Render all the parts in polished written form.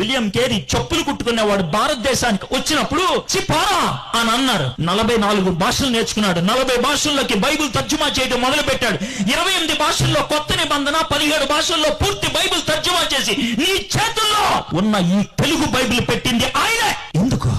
William Carey చెప్పులు కుట్టుకునేవాడు భారతదేశానికి వచ్చినప్పుడు చిపారా అని అన్నారు. 44 భాషలు నేర్చుకున్నాడు. 40 భాషల్లోకి బైబిల్ తర్జుమా చేయడం మొదలు పెట్టాడు. 28 భాషల్లో కొత్త నిబంధన, 17 భాషల్లో పూర్తి బైబిల్ తర్జుమా చేసి నీ చేతుల్లో ఉన్న ఈ తెలుగు బైబిల్ పెట్టింది ఆయనే. ఎందుకు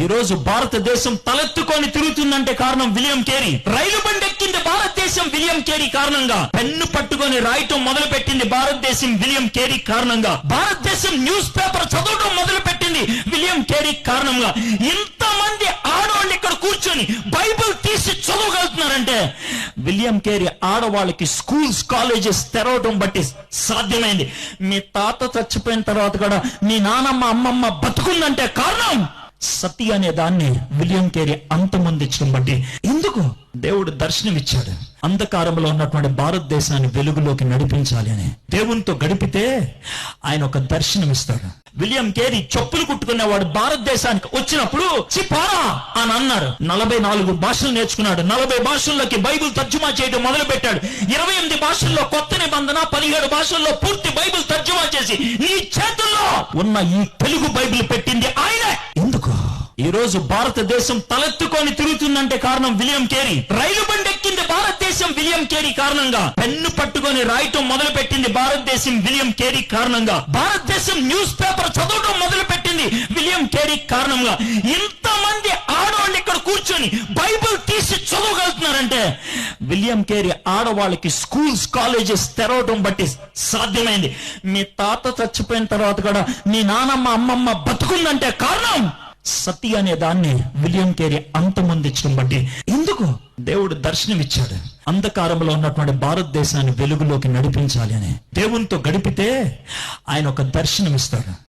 ఈ రోజు భారతదేశం తలెత్తుకొని తిరుగుతుందంటే కారణం విలియం కేరీ. రైలు బండి ఎక్కింది భారతదేశం విలియం కేరీ కారణంగా. పెన్ను పట్టుకొని రాయటం మొదలు పెట్టింది భారతదేశం విలియం కేరీ కారణంగా. భారతదేశం న్యూస్ పేపర్ చదవడం మొదలు పెట్టింది విలియం కేరీ కారణంగా. ఇంతమంది ఆడవాళ్ళు ఇక్కడ కూర్చొని బైబిల్ తీసి చదవగలుగుతున్నారంటే విలియం కేరీ ఆడవాళ్ళకి స్కూల్స్, కాలేజెస్ తెరవడం బట్టి సాధ్యమైంది. మీ తాత చచ్చిపోయిన తర్వాత కూడా మీ నానమ్మ, అమ్మమ్మ బతుకుందంటే కారణం సతి అనే దాన్ని విలియం కేరీ అంతమొందించడం బట్టి. ఎందుకు దేవుడు దర్శనం ఇచ్చాడు? అంధకారంలో ఉన్నటువంటి భారతదేశాన్ని వెలుగులోకి నడిపించాలి అని. దేవునితో గడిపితే ఆయన ఒక దర్శనం ఇస్తాడు. విలియం కేరీ చెప్పులు కుట్టుకునేవాడు భారతదేశానికి వచ్చినప్పుడు చిపారా అని అన్నారు. 44 భాషలు నేర్చుకున్నాడు. 40 భాషల్లోకి బైబిల్ తర్జుమా చేయడం మొదలు పెట్టాడు. 28 భాషల్లో కొత్త నిబంధన, 17 భాషల్లో పూర్తి బైబిల్ తర్జుమా చేసి నీ చేతుల్లో ఉన్న ఈ తెలుగు బైబిల్ పెట్టింది ఆయనే. ఎందుకు ఈ రోజు భారతదేశం తలెత్తుకొని తిరుగుతుందంటే కారణం విలియం కేరీ. రైలు బండి ఎక్కింది భారతదేశం విలియం కేరీ కారణంగా. పెన్ను పట్టుకొని రాయటం మొదలు పెట్టింది భారతదేశం విలియం కేరీ కారణంగా. భారతదేశం న్యూస్ పేపర్ చదవడం మొదలు పెట్టింది విలియం కేరీ కారణంగా. ఇంతమంది ఆడవాళ్ళు ఇక్కడ కూర్చొని బైబిల్ తీసి చదవగలుగుతున్నారంటే విలియం కేరీ ఆడవాళ్ళకి స్కూల్స్, కాలేజెస్ తెరవడం బట్టి సాధ్యమైంది. మీ తాత చచ్చిపోయిన తర్వాత కూడా మీ నానమ్మ, అమ్మమ్మ బతుకుందంటే కారణం సతి అనే దాన్ని విలియం కేరీ అంతమొందించడం బట్టి. ఎందుకు దేవుడు దర్శనం ఇచ్చాడు? అంధకారంలో ఉన్నటువంటి భారతదేశాన్ని వెలుగులోకి నడిపించాలి అని. దేవునితో గడిపితే ఆయన ఒక దర్శనం ఇస్తాడు.